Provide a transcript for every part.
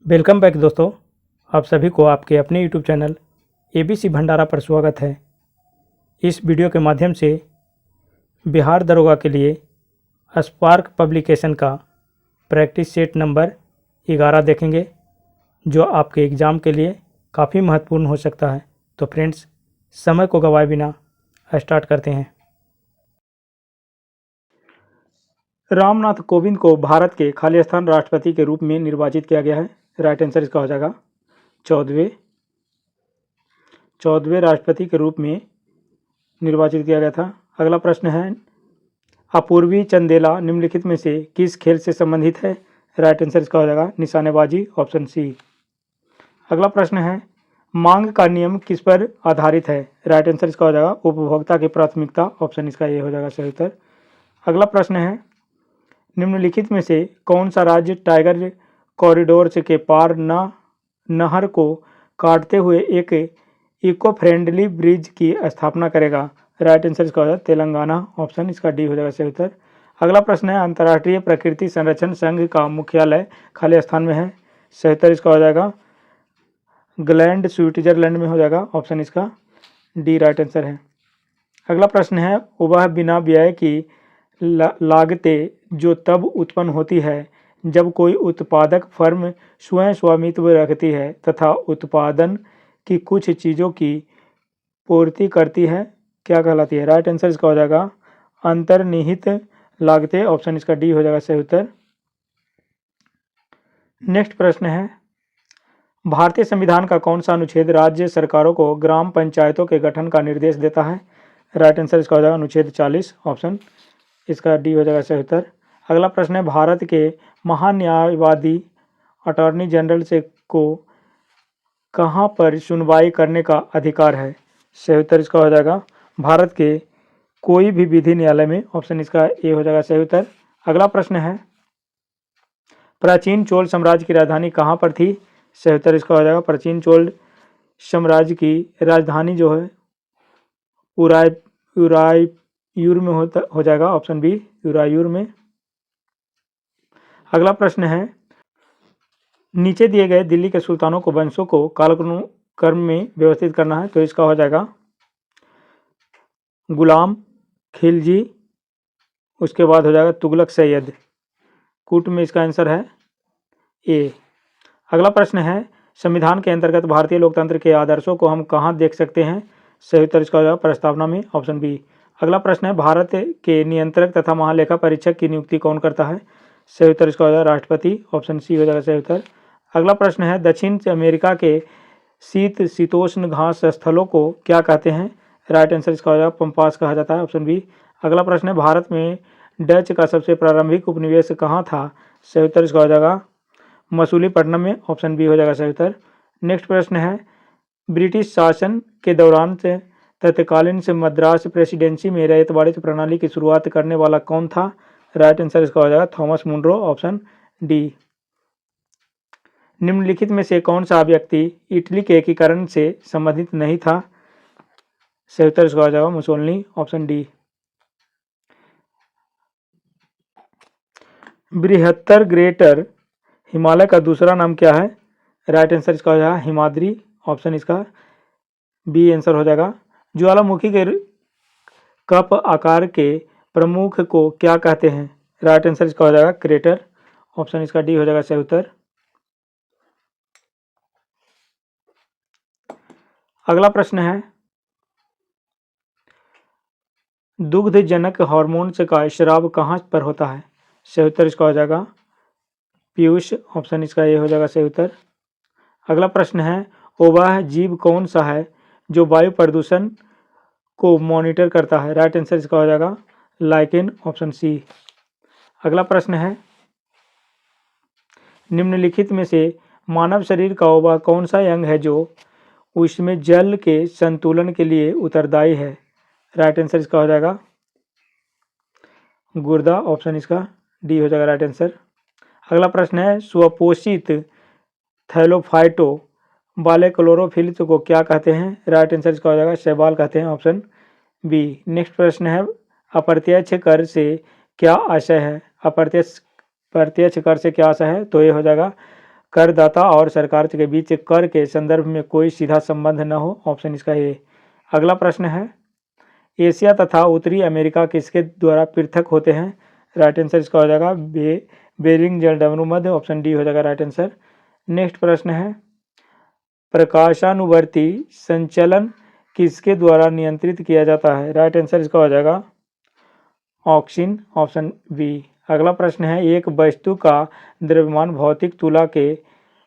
Welcome back दोस्तों। आप सभी को आपके अपने यूट्यूब चैनल एबीसी भंडारा पर स्वागत है। इस वीडियो के माध्यम से बिहार दरोगा के लिए स्पार्क पब्लिकेशन का प्रैक्टिस सेट नंबर 11 देखेंगे, जो आपके एग्ज़ाम के लिए काफ़ी महत्वपूर्ण हो सकता है। तो फ्रेंड्स, समय को गवाए बिना स्टार्ट करते हैं। रामनाथ कोविंद को भारत के खाली स्थान राष्ट्रपति के रूप में निर्वाचित किया गया है। राइट आंसर इसका हो जाएगा 14वें राष्ट्रपति के रूप में निर्वाचित किया गया था। अगला प्रश्न है, अपूर्वी चंदेला निम्नलिखित में से किस खेल से संबंधित है? राइट आंसर इसका हो जाएगा निशानेबाजी, ऑप्शन सी। अगला प्रश्न है, मांग का नियम किस पर आधारित है? राइट आंसर इसका हो जाएगा उपभोक्ता की प्राथमिकता, ऑप्शन इसका ये हो जाएगा सही उत्तर। अगला प्रश्न है, निम्नलिखित में से कौन सा राज्य टाइगर कॉरिडोर के पार नहर को काटते हुए एक इको फ्रेंडली ब्रिज की स्थापना करेगा? राइट आंसर इसका हो जाएगा तेलंगाना, ऑप्शन इसका डी हो जाएगा सही उत्तर। अगला प्रश्न है, अंतर्राष्ट्रीय प्रकृति संरक्षण संघ का मुख्यालय खाली स्थान में है? सही उत्तर इसका हो जाएगा ग्लैंड, स्विट्जरलैंड में हो जाएगा, ऑप्शन इसका डी राइट आंसर है। अगला प्रश्न है, वह बिना व्यय की लागतें जो तब उत्पन्न होती है जब कोई उत्पादक फर्म स्वयं स्वामित्व रखती है तथा उत्पादन की कुछ चीज़ों की पूर्ति करती है, क्या कहलाती है? राइट आंसर इसका हो जाएगा अंतर्निहित लागतें, ऑप्शन इसका डी हो जाएगा सही उत्तर। नेक्स्ट प्रश्न है, भारतीय संविधान का कौन सा अनुच्छेद राज्य सरकारों को ग्राम पंचायतों के गठन का निर्देश देता है? राइट आंसर इसका हो जाएगा अनुच्छेद 40, ऑप्शन इसका डी हो जाएगा सही उत्तर। अगला प्रश्न है, भारत के महान्यायवादी अटॉर्नी जनरल से को कहाँ पर सुनवाई करने का अधिकार है? सही उत्तर इसका हो जाएगा भारत के कोई भी विधि न्यायालय में, ऑप्शन इसका ए हो जाएगा सही उत्तर। अगला प्रश्न है, प्राचीन चोल साम्राज्य की राजधानी कहाँ पर थी? सही उत्तर इसका हो जाएगा प्राचीन चोल साम्राज्य की राजधानी जो है उरायूर में हो जाएगा, ऑप्शन बी उरायूर में। अगला प्रश्न है, नीचे दिए गए दिल्ली के सुल्तानों को वंशों को कालक्रम में व्यवस्थित करना है, तो इसका हो जाएगा गुलाम, खिलजी, उसके बाद हो जाएगा तुगलक सैयद। कूट में इसका आंसर है ए। अगला प्रश्न है, संविधान के अंतर्गत भारतीय लोकतंत्र के आदर्शों को हम कहाँ देख सकते हैं? सही उत्तर इसका हो जाएगा प्रस्तावना में, ऑप्शन बी। अगला प्रश्न है, भारत के नियंत्रक तथा महालेखा परीक्षक की नियुक्ति कौन करता है? सही उत्तर इसका हो जाएगा राष्ट्रपति, ऑप्शन सी हो जाएगा सही उत्तर। अगला प्रश्न है, दक्षिण अमेरिका के शीतोष्ण घास स्थलों को क्या कहते हैं? राइट आंसर इसका हो जाएगा पंपास कहा जाता है, ऑप्शन बी। अगला प्रश्न है, भारत में डच का सबसे प्रारंभिक उपनिवेश कहाँ था? सही उत्तर इसका हो जाएगा मसूलीपट्टनम में, ऑप्शन बी हो जाएगा सही उत्तर। नेक्स्ट प्रश्न है, ब्रिटिश शासन के दौरान से तत्कालीन से मद्रास प्रेसिडेंसी में रैयत वाणिज्य प्रणाली की शुरुआत करने वाला कौन था? राइट आंसर इसका हो जाएगा थॉमस मुनरो, ऑप्शन डी। निम्नलिखित में से कौन सा व्यक्ति इटली के एकीकरण से संबंधित नहीं था? सही उत्तर इसका हो जाएगा मुसोलिनी, ऑप्शन डी। बृहत्तर ग्रेटर हिमालय का दूसरा नाम क्या है? राइट आंसर इसका हो जाएगा हिमाद्री, ऑप्शन इसका बी आंसर हो जाएगा। ज्वालामुखी के कप आकार के प्रमुख को क्या कहते हैं? राइट आंसर इसका हो जाएगा क्रेटर, ऑप्शन इसका डी हो जाएगा सही उत्तर। अगला प्रश्न है, दुग्धजनक हार्मोन का स्राव कहाँ पर होता है? सही उत्तर इसका हो जाएगा पीयूष, ऑप्शन इसका ये हो जाएगा सही उत्तर। अगला प्रश्न है, वह जीव कौन सा है जो वायु प्रदूषण को मॉनिटर करता है? राइट आंसर इसका हो जाएगा लाइकेन, ऑप्शन सी। अगला प्रश्न है, निम्नलिखित में से मानव शरीर का वह कौन सा अंग है जो उसमें जल के संतुलन के लिए उत्तरदायी है? राइट आंसर इसका हो जाएगा गुर्दा, ऑप्शन इसका डी हो जाएगा राइट आंसर। अगला प्रश्न है, स्वपोषित थैलोफाइटो वाले क्लोरोफिल को क्या कहते हैं? राइट आंसर इसका हो जाएगा शैवाल कहते हैं, ऑप्शन बी। नेक्स्ट प्रश्न है, अप्रत्यक्ष कर से क्या आशय है? प्रत्यक्ष कर से क्या आशय है? तो ये हो जाएगा करदाता और सरकार के बीच कर के संदर्भ में कोई सीधा संबंध न हो, ऑप्शन इसका ए। अगला प्रश्न है, एशिया तथा उत्तरी अमेरिका किसके द्वारा पृथक होते हैं? राइट आंसर इसका हो जाएगा बेरिंग जलडमरू मध्य, ऑप्शन डी हो जाएगा राइट आंसर। नेक्स्ट प्रश्न है, प्रकाशानुवर्ती संचलन किसके द्वारा नियंत्रित किया जाता है? राइट आंसर इसका हो जाएगा ऑक्सीन, ऑप्शन बी। अगला प्रश्न है, एक वस्तु का द्रव्यमान भौतिक तुला के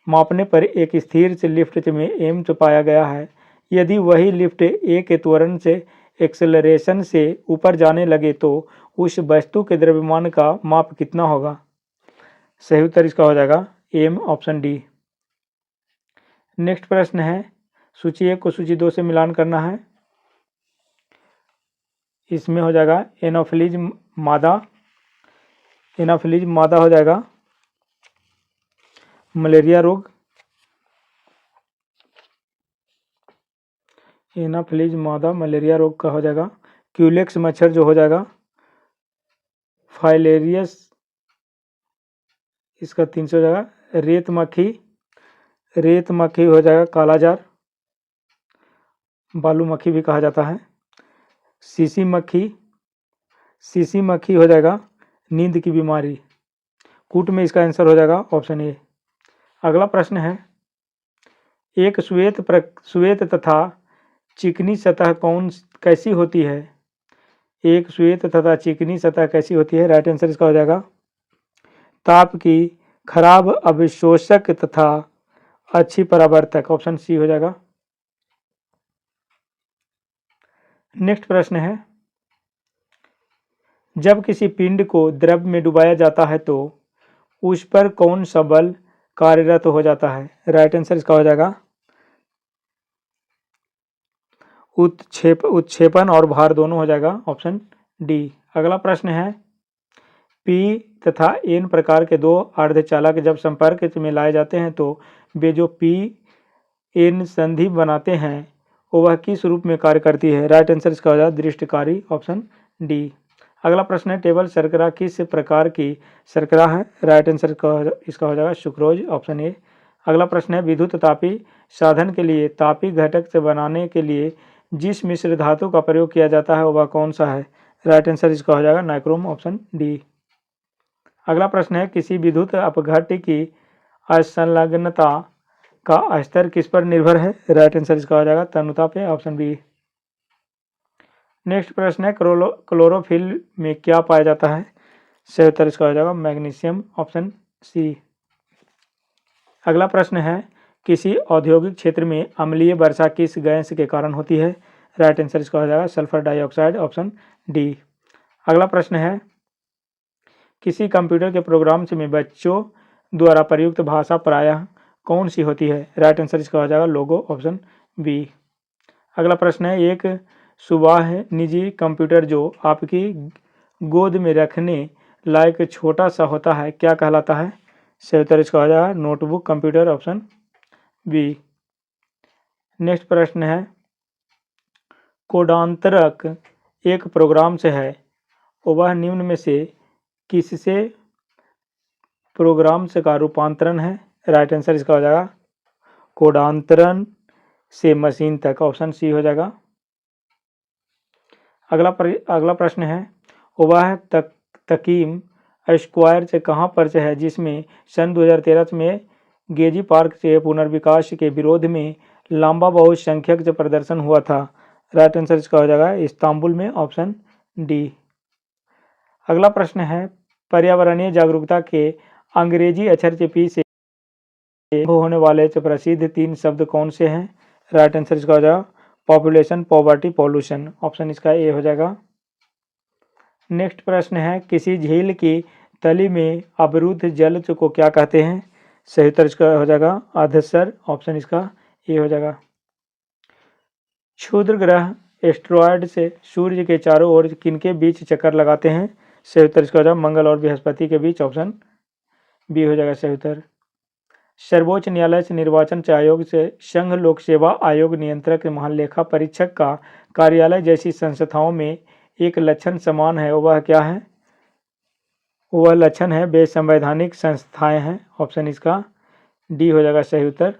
मापने पर एक स्थिर से लिफ्ट में एम पाया गया है। यदि वही लिफ्ट ए के त्वरण से एक्सेलरेशन से ऊपर जाने लगे तो उस वस्तु के द्रव्यमान का माप कितना होगा? सही उत्तर इसका हो जाएगा एम, ऑप्शन डी। नेक्स्ट प्रश्न है, सूची 1 को सूची 2 से मिलान करना है। इसमें हो जाएगा एनोफिलीज मादा, एनाफिलीज मादा हो जाएगा मलेरिया रोग, एनाफिलीज मादा मलेरिया रोग का हो जाएगा। क्यूलेक्स मच्छर जो हो जाएगा फाइलेरियस, इसका 300 हो जाएगा। रेत मक्खी हो जाएगा कालाजार, बालू मक्खी भी कहा जाता है। सीसी मक्खी हो जाएगा नींद की बीमारी। कूट में इसका आंसर हो जाएगा ऑप्शन ए। अगला प्रश्न है, एक श्वेत तथा चिकनी सतह कैसी होती है? एक श्वेत तथा चिकनी सतह कैसी होती है? राइट आंसर इसका हो जाएगा ताप की खराब अवशोषक तथा अच्छी परावर्तक, ऑप्शन सी हो जाएगा। नेक्स्ट प्रश्न है, जब किसी पिंड को द्रव में डुबाया जाता है तो उस पर कौन सा बल कार्यरत हो जाता है? राइट आंसर इसका हो जाएगा उत्क्षेपण और भार दोनों हो जाएगा, ऑप्शन डी। अगला प्रश्न है, पी तथा एन प्रकार के दो अर्धचालक जब संपर्क में लाए जाते हैं तो वे जो पी एन संधि बनाते हैं वह किस रूप में कार्य करती है? राइट आंसर इसका हो जाएगा दृष्टिकारी, ऑप्शन डी। अगला प्रश्न है, टेबल शर्करा किस प्रकार की शर्करा है? राइट आंसर इसका हो जाएगा सुक्रोज, ऑप्शन ए। अगला प्रश्न है, विद्युत तापी साधन के लिए तापी घटक से बनाने के लिए जिस मिश्र धातु का प्रयोग किया जाता है वह कौन सा है? राइट आंसर इसका हो जाएगा नाइक्रोम, ऑप्शन डी। अगला प्रश्न है, किसी विद्युत अपघट्य की असंलग्नता का स्तर किस पर निर्भर है? राइट आंसर इसका हो जाएगा तन्यता पे, ऑप्शन बी। नेक्स्ट प्रश्न है, क्लोरोफिल में क्या पाया जाता है? सही उत्तर इसका हो जाएगा मैग्नीशियम, ऑप्शन सी। अगला प्रश्न है, किसी औद्योगिक क्षेत्र में अम्लीय वर्षा किस गैस के कारण होती है? राइट आंसर इसका हो जाएगा सल्फर डाइऑक्साइड, ऑप्शन डी। अगला प्रश्न है, किसी कंप्यूटर के प्रोग्राम में बच्चों द्वारा प्रयुक्त भाषा प्रायः कौन सी होती है? राइट आंसर इसका हो जाएगा लोगो, ऑप्शन बी। अगला प्रश्न है, एक सुबह निजी कंप्यूटर जो आपकी गोद में रखने लायक छोटा सा होता है क्या कहलाता है? सही उत्तर इसका हो जाएगा notebook computer, option B. Next प्रश्न है, कोडांतरक एक प्रोग्राम से है, वह निम्न में से किससे प्रोग्राम से का रूपांतरण है? राइट आंसर इसका हो जाएगा कोडांतरण से मशीन तक, ऑप्शन सी हो जाएगा। अगला प्रश्न है, वह तकीम स्क्वायर से कहाँ पर से है जिसमें सन 2013 में गेजी पार्क से पुनर्विकास के विरोध में लंबा बहुसंख्यक से प्रदर्शन हुआ था? राइट आंसर इसका हो जाएगा इस्तांबुल में, ऑप्शन डी। अगला प्रश्न है, पर्यावरणीय जागरूकता के अंग्रेजी अक्षर से पी से होने वाले प्रसिद्ध 3 शब्द कौन से हैं? राइट आंसर इसका हो जाएगा पॉपुलेशन, पॉवर्टी, पॉल्यूशन, ऑप्शन इसका ए हो जाएगा। नेक्स्ट प्रश्न है, किसी झील की तली में अवरुद्ध जल को क्या कहते हैं? सही उत्तर इसका हो जाएगा अधस्तर, ऑप्शन इसका ए हो जाएगा। क्षुद्र ग्रह एस्ट्रॉयड से सूर्य के चारों ओर किनके बीच चक्कर लगाते हैं? सही उत्तर इसका हो जाएगा मंगल और बृहस्पति के बीच, ऑप्शन बी हो जाएगा सही उत्तर। सर्वोच्च न्यायालय से निर्वाचन आयोग से संघ लोक सेवा आयोग नियंत्रक महालेखा परीक्षक का कार्यालय जैसी संस्थाओं में एक लक्षण समान है, वह क्या है? वह लक्षण है बेसंवैधानिक संस्थाएं हैं, ऑप्शन इसका डी हो जाएगा सही उत्तर।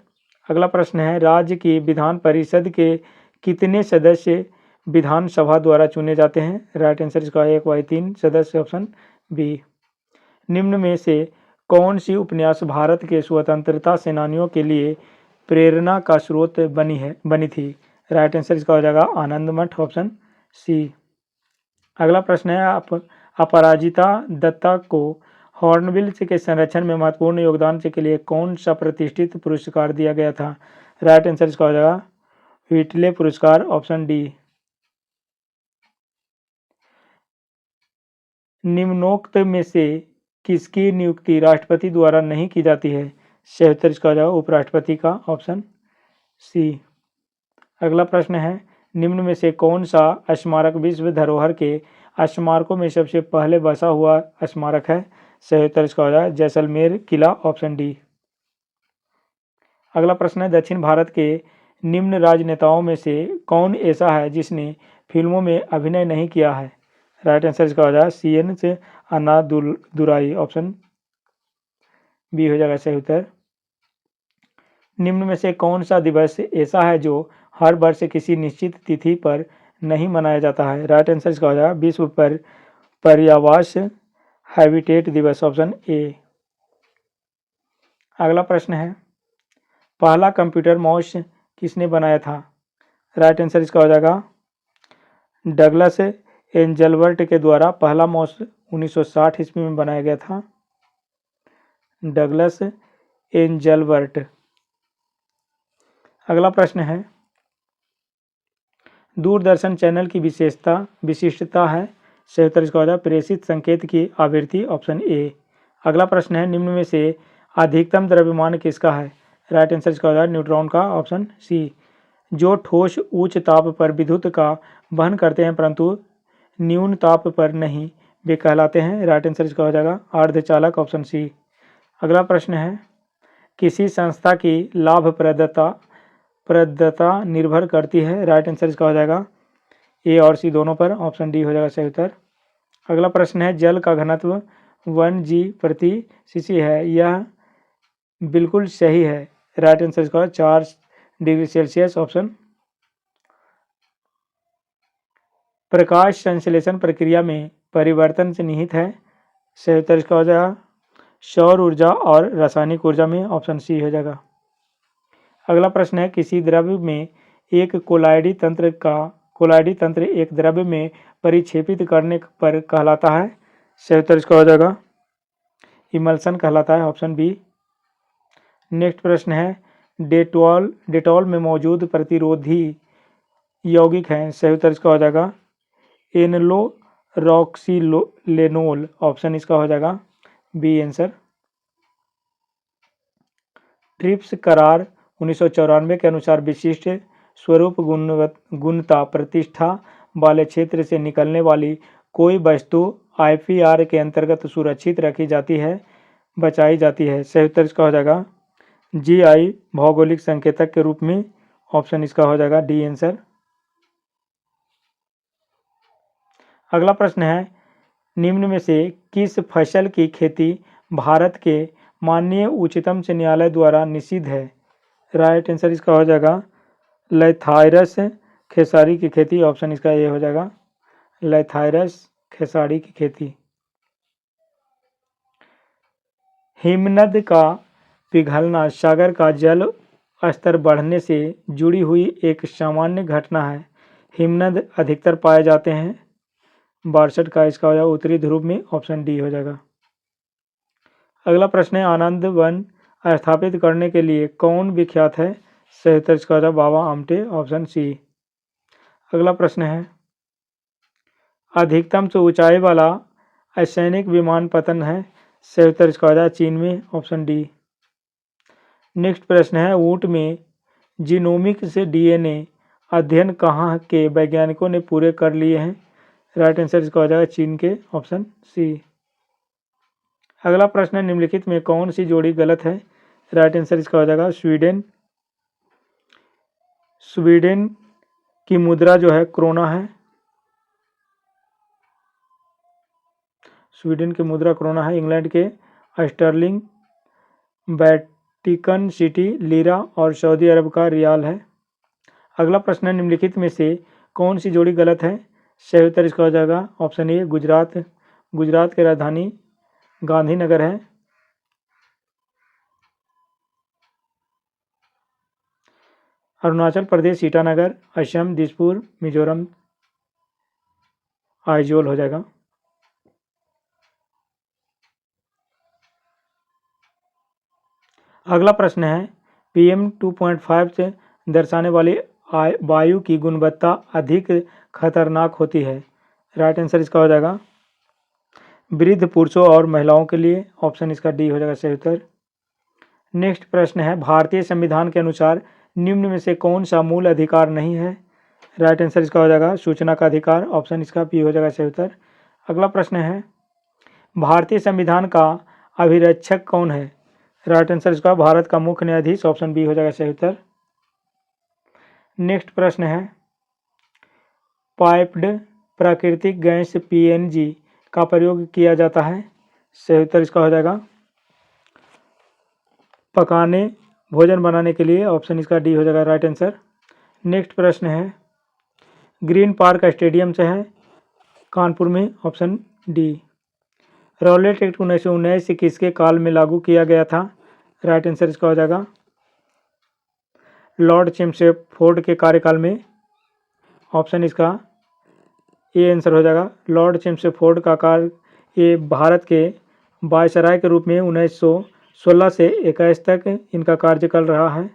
अगला प्रश्न है, राज्य की विधान परिषद के कितने सदस्य विधानसभा द्वारा चुने जाते हैं? राइट आंसर इसका 1/3 सदस्य, ऑप्शन बी। निम्न में से कौन सी उपन्यास भारत के स्वतंत्रता सेनानियों के लिए प्रेरणा का स्रोत बनी थी? राइट आंसर इसका हो जाएगा आनंद मठ, ऑप्शन सी। अगला प्रश्न है, अपराजिता दत्ता को हॉर्नबिल के संरक्षण में महत्वपूर्ण योगदान के लिए कौन सा प्रतिष्ठित पुरस्कार दिया गया था? राइट आंसर इसका हो जाएगा व्हिटले पुरस्कार, ऑप्शन डी। निम्नोक्त में से किसकी नियुक्ति राष्ट्रपति द्वारा नहीं की जाती है? सही उत्तर इसका हो जाएगा उपराष्ट्रपति का, ऑप्शन सी। अगला प्रश्न है, निम्न में से कौन सा स्मारक विश्व धरोहर के स्मारकों में सबसे पहले बसा हुआ स्मारक है? सही उत्तर इसका हो जाएगा जैसलमेर किला, ऑप्शन डी। अगला प्रश्न है, दक्षिण भारत के निम्न राजनेताओं में से कौन ऐसा है जिसने फिल्मों में अभिनय नहीं किया है? राइट आंसर इसका हो जाएगा CN से अन्नादुराई, ऑप्शन बी हो जाएगा सही उत्तर। निम्न में से कौन सा दिवस ऐसा है जो हर वर्ष किसी निश्चित तिथि पर नहीं मनाया जाता है? राइट आंसर इसका हो जाएगा विश्व पर्यावरण हैबिटेट दिवस, ऑप्शन ए। अगला प्रश्न है, पहला कंप्यूटर माउस किसने बनाया था? राइट आंसर इसका हो जाएगा डगलस एंजलबर्ट के द्वारा पहला माउस 1960 ईस्वी में बनाया गया था, डगलस एंजलबर्ट। अगला प्रश्न है, दूरदर्शन चैनल की विशिष्टता है? सही उत्तर इसका हो जाएगा प्रेषित संकेत की आवृत्ति, ऑप्शन ए। अगला प्रश्न है, निम्न में से अधिकतम द्रव्यमान किसका है? राइट आंसर इसका हो जाएगा न्यूट्रॉन का, ऑप्शन सी। जो ठोस उच्च ताप पर विद्युत का वहन करते हैं परंतु न्यून ताप पर नहीं, वे कहलाते हैं? राइट आंसर इसका हो जाएगा अर्धचालक, ऑप्शन सी। अगला प्रश्न है, किसी संस्था की लाभप्रदता निर्भर करती है? राइट आंसर इसका हो जाएगा ए और सी दोनों पर, ऑप्शन डी हो जाएगा सही उत्तर। अगला प्रश्न है, जल का घनत्व 1 g/cc है, यह बिल्कुल सही है? राइट आंसर इसका 4 डिग्री सेल्सियस, ऑप्शन। प्रकाश संश्लेषण प्रक्रिया में परिवर्तन से निहित है? सही उत्तर इसका हो जाएगा सौर ऊर्जा और रासायनिक ऊर्जा में, ऑप्शन सी हो जाएगा। अगला प्रश्न है, किसी द्रव्य में एक कोलाइडी तंत्र एक द्रव्य में परिक्षेपित करने पर कहलाता है? सही उत्तर इसका हो जाएगा इमल्सन कहलाता है, ऑप्शन बी। नेक्स्ट प्रश्न है, डेटॉल में मौजूद प्रतिरोधी यौगिक हैं? सही उत्तर इसका हो जाएगा एनलोरॉक्सिलेनोल, ऑप्शन इसका हो जाएगा बी आंसर। ट्रिप्स करार 1994 के अनुसार विशिष्ट स्वरूप गुणता प्रतिष्ठा वाले क्षेत्र से निकलने वाली कोई वस्तु IPR के अंतर्गत सुरक्षित रखी जाती है, बचाई जाती है? सही उत्तर इसका हो जाएगा GI भौगोलिक संकेतक के रूप में, ऑप्शन इसका हो जाएगा डी आंसर। अगला प्रश्न है, निम्न में से किस फसल की खेती भारत के माननीय उच्चतम न्यायालय द्वारा निषिद्ध है? राइट आंसर इसका हो जाएगा लैथाइरस खेसारी की खेती, ऑप्शन इसका ये हो जाएगा लैथाइरस खेसारी की खेती। हिमनद का पिघलना सागर का जल स्तर बढ़ने से जुड़ी हुई एक सामान्य घटना है। हिमनद अधिकतर पाए जाते हैं 62 का, इसका हो जाएगा उत्तरी ध्रुव में, ऑप्शन डी हो जाएगा। अगला प्रश्न है, आनंद वन स्थापित करने के लिए कौन विख्यात है? सही उत्तर इसका हो जाएगा बाबा आमटे, ऑप्शन सी। अगला प्रश्न है, अधिकतम से ऊंचाई वाला असैनिक विमान पतन है? सही उत्तर इसका हो जाएगा चीन में, ऑप्शन डी। नेक्स्ट प्रश्न है, ऊंट में जीनोमिक से DNA अध्ययन कहाँ के वैज्ञानिकों ने पूरे कर लिए हैं? राइट आंसर इसका हो जाएगा चीन के, ऑप्शन सी। अगला प्रश्न है, निम्नलिखित में कौन सी जोड़ी गलत है? राइट आंसर इसका हो जाएगा स्वीडन की मुद्रा जो है क्रोना है, स्वीडन की मुद्रा क्रोना है। इंग्लैंड के स्टर्लिंग टिकन सिटी लीरा और सऊदी अरब का रियाल है। अगला प्रश्न है, निम्नलिखित में से कौन सी जोड़ी गलत है? सही उत्तर इसका हो जाएगा ऑप्शन ए गुजरात। गुजरात की राजधानी गांधीनगर है। अरुणाचल प्रदेश ईटानगर, असम दिसपुर, मिजोरम आइजोल हो जाएगा। अगला प्रश्न है, PM 2.5 से दर्शाने वाली वायु की गुणवत्ता अधिक खतरनाक होती है। राइट आंसर इसका हो जाएगा वृद्ध पुरुषों और महिलाओं के लिए। ऑप्शन इसका डी हो जाएगा सही उत्तर। नेक्स्ट प्रश्न है, भारतीय संविधान के अनुसार निम्न में से कौन सा मूल अधिकार नहीं है? राइट आंसर इसका हो जाएगा सूचना का अधिकार। ऑप्शन इसका बी हो जाएगा सही उत्तर। अगला प्रश्न है, भारतीय संविधान का अभिरक्षक कौन है? राइट आंसर इसका भारत का मुख्य न्यायाधीश। ऑप्शन बी हो जाएगा सही उत्तर। नेक्स्ट प्रश्न है, पाइप्ड प्राकृतिक गैस PNG का प्रयोग किया जाता है। सही उत्तर इसका हो जाएगा पकाने भोजन बनाने के लिए। ऑप्शन इसका डी हो जाएगा राइट आंसर। नेक्स्ट प्रश्न है, ग्रीन पार्क स्टेडियम से है कानपुर में। Option D. रॉलेट एक्ट 1919 किसके काल में लागू किया गया था? राइट आंसर इसका हो जाएगा लॉर्ड चेम्सफोर्ड के कार्यकाल में। ऑप्शन इसका ए आंसर हो जाएगा। लॉर्ड चेम्सफोर्ड का काल ये भारत के वायसराय के रूप में 1916 से 21 तक इनका कार्यकाल रहा है।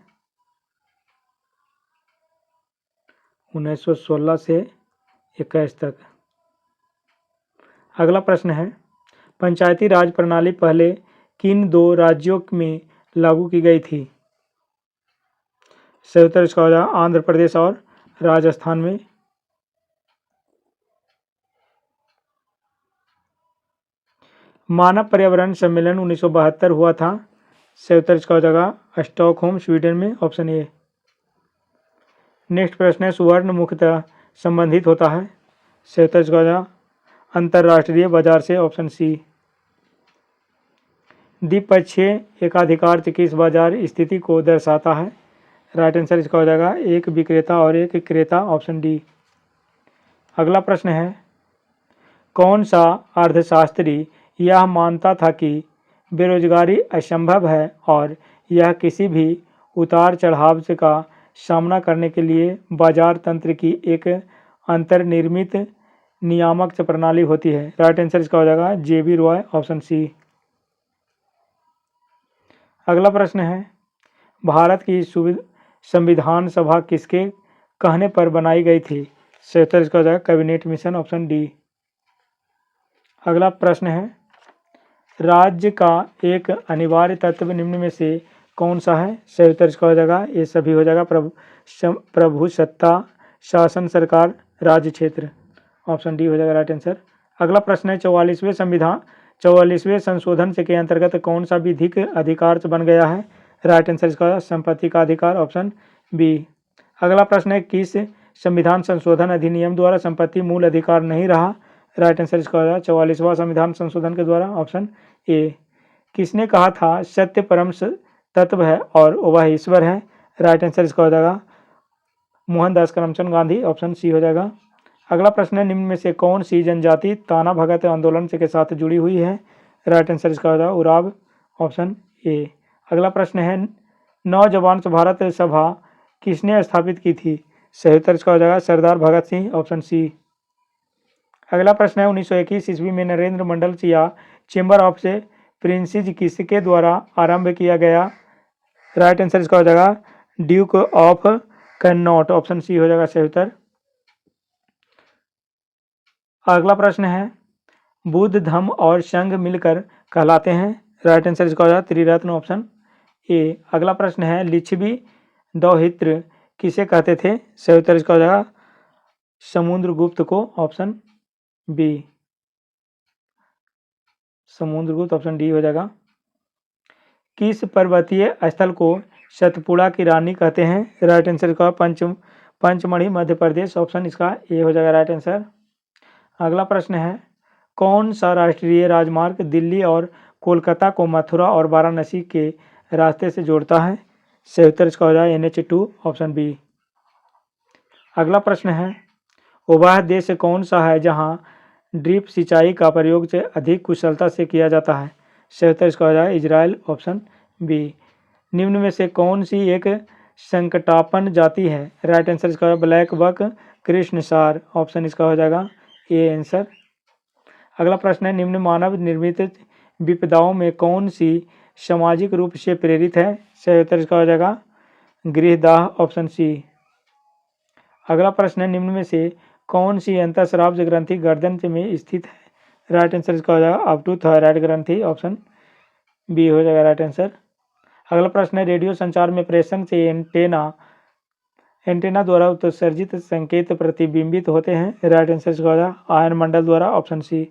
1916 से 21 तक। अगला प्रश्न है, पंचायती राज प्रणाली पहले किन दो राज्यों में लागू की गई थी? सही उत्तर इसका हो जाएगा आंध्र प्रदेश और राजस्थान में। मानव पर्यावरण सम्मेलन 1972 हुआ था। सही उत्तर इसका हो जाएगा स्टॉकहोम स्वीडन में। Option A. नेक्स्ट प्रश्न है, सुवर्ण मुख्यतः संबंधित होता है। सही उत्तर इसका हो जाएगा अंतर्राष्ट्रीय बाजार से। Option C. द्विपक्षीय एकाधिकार किस बाजार स्थिति को दर्शाता है? राइट आंसर इसका हो जाएगा एक विक्रेता और एक क्रेता। Option D. अगला प्रश्न है, कौन सा अर्थशास्त्री यह मानता था कि बेरोजगारी असंभव है और यह किसी भी उतार चढ़ाव का सामना करने के लिए बाजार तंत्र की एक अंतर्निर्मित नियामक प्रणाली होती है? राइट आंसर इसका हो जाएगा JB रॉय। Option C. अगला प्रश्न है, भारत की संविधान सभा किसके कहने पर बनाई गई थी? सही उत्तर इसका हो जाएगा कैबिनेट मिशन। Option D. अगला प्रश्न है, राज्य का एक अनिवार्य तत्व निम्न में से कौन सा है? सही उत्तर इसका हो जाएगा ये सभी हो जाएगा प्रभुसत्ता शासन सरकार राज्य क्षेत्र। ऑप्शन डी हो जाएगा राइट आंसर। अगला प्रश्न है, 44वें संशोधन से के अंतर्गत कौन सा विधिक अधिकार बन गया है? राइट आंसर इसका संपत्ति का अधिकार। Option B. अगला प्रश्न है, किस संविधान संशोधन अधिनियम द्वारा संपत्ति मूल अधिकार नहीं रहा? राइट आंसर इसका होगा 44वां संविधान संशोधन के द्वारा। Option A. किसने कहा था सत्य परम तत्व है और वह ईश्वर है? राइट आंसर इसका हो जाएगा मोहनदास करमचंद गांधी। ऑप्शन सी हो जाएगा। अगला प्रश्न है, निम्न में से कौन सी जनजाति ताना भगत आंदोलन के साथ जुड़ी हुई है? राइट आंसर इसका हो जाएगा उराव। Option A. अगला प्रश्न है, नौजवान भारत सभा किसने स्थापित की थी? सही उत्तर इसका हो जाएगा सरदार भगत सिंह। Option C. अगला प्रश्न है, 1921 ईस्वी में नरेंद्र मंडल या चेंबर ऑफ प्रिंसेस किसके द्वारा आरंभ किया गया? राइट आंसर इसका हो जाएगा Duke of Connaught. Option C हो जाएगा सही उत्तर। अगला प्रश्न है, बुद्ध धम्म और संघ मिलकर कहलाते हैं? राइट आंसर इसका हो जाएगा त्रिरत्न। Option A. अगला प्रश्न है, लिच्छवी दौहित्र किसे कहते थे? सही उत्तर इसका हो जाएगा समुद्रगुप्त को। Option B Samudragupta. Option D हो जाएगा। किस पर्वतीय स्थल को सतपुड़ा की रानी कहते हैं? राइट आंसर इसका पंचमढ़ी मध्य प्रदेश। ऑप्शन इसका ए हो जाएगा राइट आंसर। अगला प्रश्न है, कौन सा राष्ट्रीय राजमार्ग दिल्ली और कोलकाता को मथुरा और वाराणसी के रास्ते से जोड़ता है। सही उत्तर इसका हो जाएगा NH2 ऑप्शन बी। अगला प्रश्न है, वह देश कौन सा है जहां ड्रिप सिंचाई का प्रयोग से अधिक कुशलता से किया जाता है। सही उत्तर इसका हो जाएगा इजराइल ऑप्शन बी। निम्न में से कौन सी एक संकटापन जाति है। राइट आंसर इसका ब्लैक बक कृष्णसार ऑप्शन इसका हो जाएगा ए आंसर। अगला प्रश्न है, निम्न मानव निर्मित विपदाओं में कौन सी सामाजिक रूप से प्रेरित है। सही उत्तर इसका हो जाएगा गृहदाह ऑप्शन सी। अगला प्रश्न है, निम्न में से कौन सी अंतःस्राव ग्रंथि गर्दन में स्थित है। राइट आंसर इसका हो जाएगा अप टू थायराइड ग्रंथि ऑप्शन बी हो जाएगा राइट आंसर। अगला प्रश्न है, रेडियो संचार में प्रेषण से एंटेना द्वारा उत्सर्जित संकेत प्रतिबिंबित होते हैं। राइट आंसर इसका हो जाएगा आयन मंडल द्वारा ऑप्शन सी।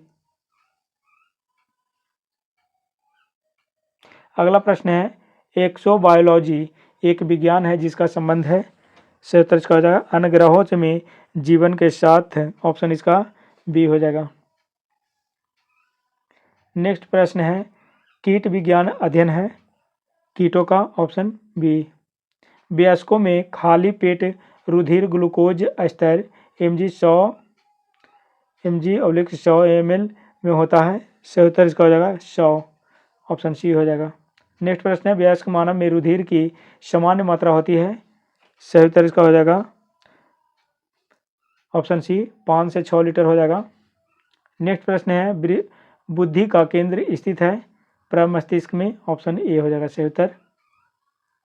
अगला प्रश्न है, एक्सोबायोलॉजी एक विज्ञान है जिसका संबंध है। सही उत्तर इसका हो जाएगा अन्य ग्रहों में जीवन के साथ ऑप्शन इसका बी हो जाएगा। नेक्स्ट प्रश्न है, कीट विज्ञान अध्ययन है कीटों का ऑप्शन बी। वयस्कों में खाली पेट रुधिर ग्लूकोज स्तर mg/100 ml में होता है। सही उत्तर इसका हो जाएगा 100 ऑप्शन सी हो जाएगा। नेक्स्ट प्रश्न है, वयस्क मानव में रुधिर की सामान्य मात्रा होती है। सही उत्तर इसका हो जाएगा ऑप्शन सी 5 से 6 लीटर हो जाएगा। नेक्स्ट प्रश्न है, बुद्धि का केंद्र स्थित है प्रमस्तिष्क में। ऑप्शन ए हो जाएगा सही उत्तर।